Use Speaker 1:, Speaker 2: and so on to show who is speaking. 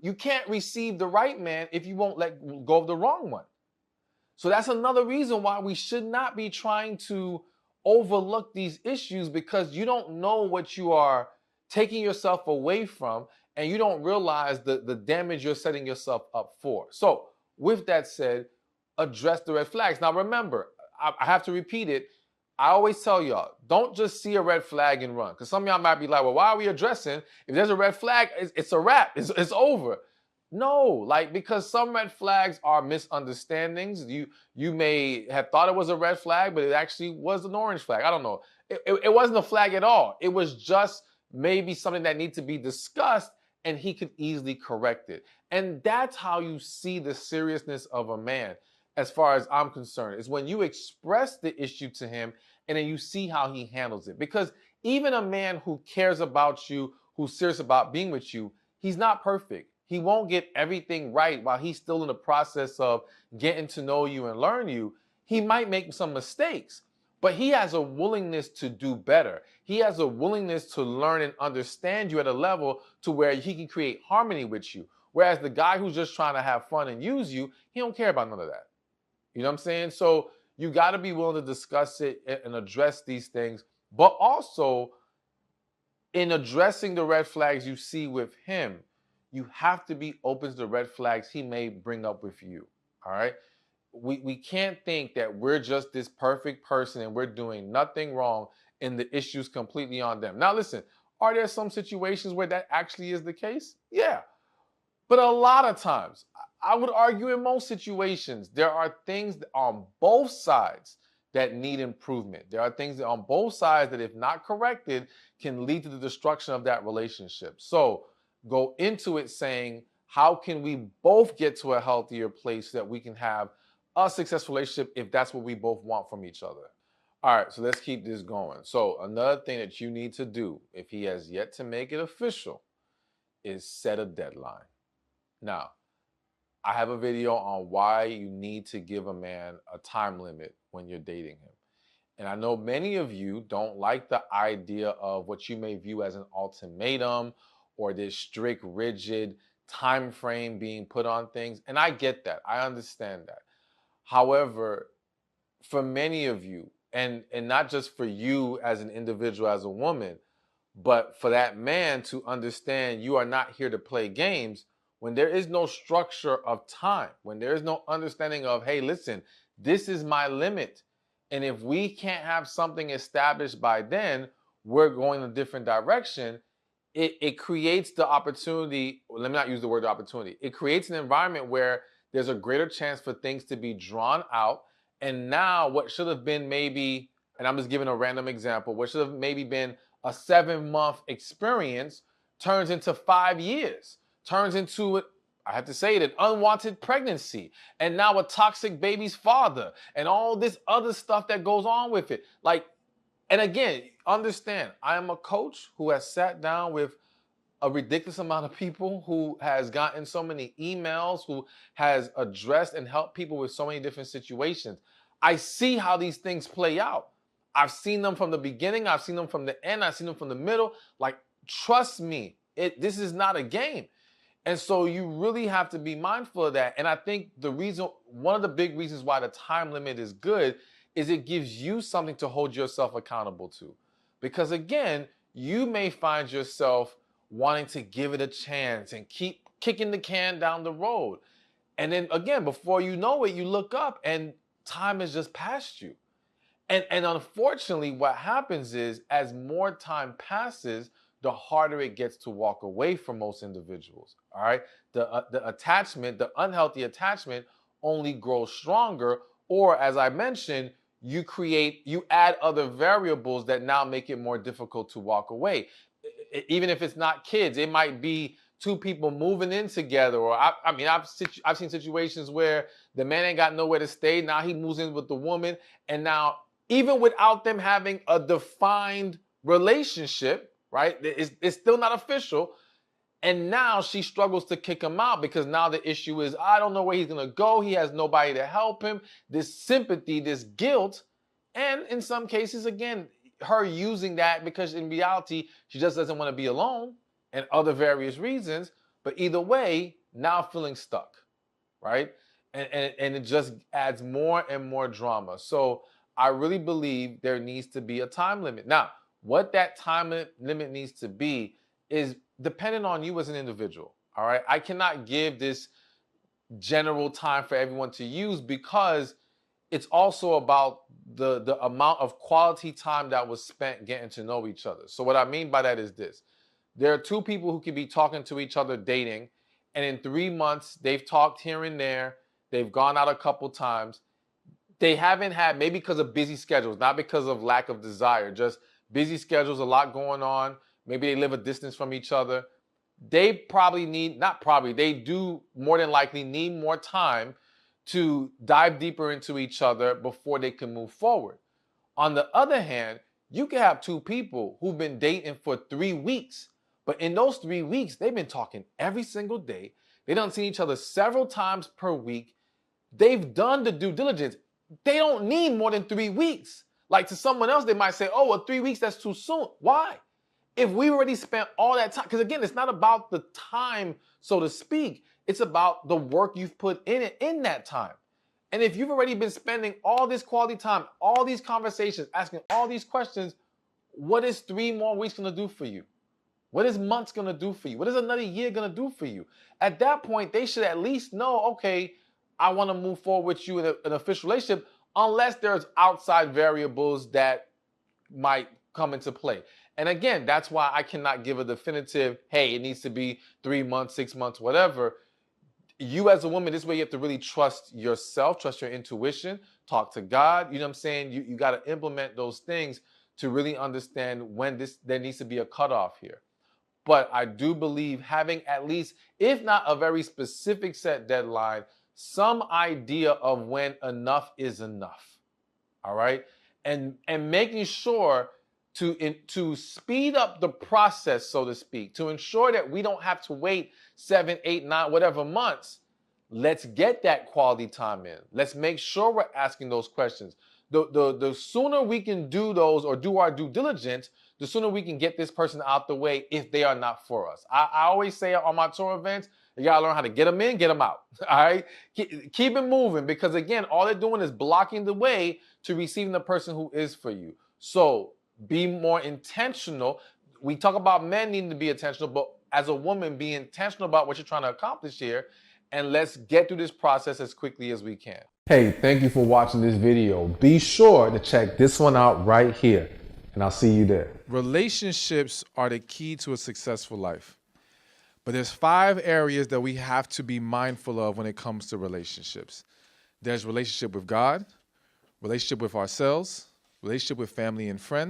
Speaker 1: You can't receive the right man if you won't let go of the wrong one. So that's another reason why we should not be trying to overlook these issues, because you don't know what you are taking yourself away from, and you don't realize the damage you're setting yourself up for. So, with that said, address the red flags. Now, remember, I have to repeat it. I always tell y'all, don't just see a red flag and run. Because some of y'all might be like, well, why are we addressing? If there's a red flag, it's a wrap, it's over. No, like, because some red flags are misunderstandings. You may have thought it was a red flag, but it actually was an orange flag. I don't know. It wasn't a flag at all. It was just maybe something that needs to be discussed, and he could easily correct it. And that's how you see the seriousness of a man, as far as I'm concerned, is when you express the issue to him and then you see how he handles it. Because even a man who cares about you, who's serious about being with you, he's not perfect. He won't get everything right while he's still in the process of getting to know you and learn you. He might make some mistakes, but he has a willingness to do better. He has a willingness to learn and understand you at a level to where he can create harmony with you. Whereas the guy who's just trying to have fun and use you, he don't care about none of that. You know what I'm saying? So you got to be willing to discuss it and address these things, but also in addressing the red flags you see with him, you have to be open to the red flags he may bring up with you. All right. We can't think that we're just this perfect person and we're doing nothing wrong and the issue's completely on them. Now, listen, are there some situations where that actually is the case? Yeah. But a lot of times, I would argue in most situations, there are things on both sides that need improvement. There are things that on both sides that, if not corrected, can lead to the destruction of that relationship. So go into it saying, how can we both get to a healthier place so that we can have a successful relationship if that's what we both want from each other? All right, so let's keep this going. So another thing that you need to do, if he has yet to make it official, is set a deadline. Now, I have a video on why you need to give a man a time limit when you're dating him. And I know many of you don't like the idea of what you may view as an ultimatum or this strict, rigid time frame being put on things. And I get that. I understand that. However, for many of you, and not just for you as an individual, as a woman, but for that man to understand you are not here to play games, when there is no structure of time, when there is no understanding of, hey, listen, this is my limit. And if we can't have something established by then, we're going a different direction. It creates the opportunity, let me not use the word opportunity. It creates an environment where there's a greater chance for things to be drawn out. And now what should have been maybe, and I'm just giving a random example, what should have maybe been a 7-month experience turns into 5 years, turns into, I have to say it, an unwanted pregnancy, and now a toxic baby's father, and all this other stuff that goes on with it. Like, and again, understand, I am a coach who has sat down with a ridiculous amount of people, who has gotten so many emails, who has addressed and helped people with so many different situations. I see how these things play out. I've seen them from the beginning. I've seen them from the end. I've seen them from the middle. Like, trust me, this is not a game. And so you really have to be mindful of that. And I think one of the big reasons why the time limit is good is it gives you something to hold yourself accountable to. Because again, you may find yourself wanting to give it a chance and keep kicking the can down the road. And then again, before you know it, you look up and time has just passed you. And unfortunately, what happens is, as more time passes, the harder it gets to walk away from most individuals. All right, the attachment, the unhealthy attachment, only grows stronger. Or, as I mentioned, you add other variables that now make it more difficult to walk away. Even if it's not kids, it might be two people moving in together. Or I've seen situations where the man ain't got nowhere to stay. Now he moves in with the woman, and now, even without them having a defined relationship, right? It's still not official. And now she struggles to kick him out because now the issue is, I don't know where he's going to go. He has nobody to help him. This sympathy, this guilt. And in some cases, again, her using that because in reality, she just doesn't want to be alone, and other various reasons. But either way, now I'm feeling stuck, right? And it just adds more and more drama. So I really believe there needs to be a time limit. Now, what that time limit needs to be is dependent on you as an individual. All right. I cannot give this general time for everyone to use because it's also about the amount of quality time that was spent getting to know each other. So what I mean by that is this. There are two people who could be talking to each other, dating, and in 3 months, they've talked here and there. They've gone out a couple times. They haven't had, maybe because of busy schedules, not because of lack of desire, just busy schedules, a lot going on. Maybe they live a distance from each other. They probably need, not probably, they do more than likely need more time to dive deeper into each other before they can move forward. On the other hand, you can have two people who've been dating for 3 weeks, but in those 3 weeks, they've been talking every single day. They done seen each other several times per week. They've done the due diligence. They don't need more than 3 weeks. Like to someone else, they might say, oh, well, 3 weeks, that's too soon. Why? If we already spent all that time, because again, it's not about the time, so to speak. It's about the work you've put in it in that time. And if you've already been spending all this quality time, all these conversations, asking all these questions, what is 3 more weeks going to do for you? What is months going to do for you? What is another year going to do for you? At that point, they should at least know, okay, I want to move forward with you in an official relationship, unless there's outside variables that might come into play. And again, that's why I cannot give a definitive, hey, it needs to be 3 months, 6 months, whatever. You as a woman, this way you have to really trust yourself, trust your intuition, talk to God. You know what I'm saying? You got to implement those things to really understand when there needs to be a cutoff here. But I do believe having at least, if not a very specific set deadline, some idea of when enough is enough. All right. And making sure to speed up the process, so to speak, to ensure that we don't have to wait 7, 8, 9, whatever months. Let's get that quality time in. Let's make sure we're asking those questions. The sooner we can do those or do our due diligence, the sooner we can get this person out the way if they are not for us. I always say on my tour events, you gotta learn how to get them in, get them out. All right? Keep it moving, because again, all they're doing is blocking the way to receiving the person who is for you. So be more intentional. We talk about men needing to be intentional, but as a woman, be intentional about what you're trying to accomplish here, and let's get through this process as quickly as we can. Hey, thank you for watching this video. Be sure to check this one out right here, and I'll see you there. Relationships are the key to a successful life. But there's 5 areas that we have to be mindful of when it comes to relationships. There's relationship with God, relationship with ourselves, relationship with family and friends,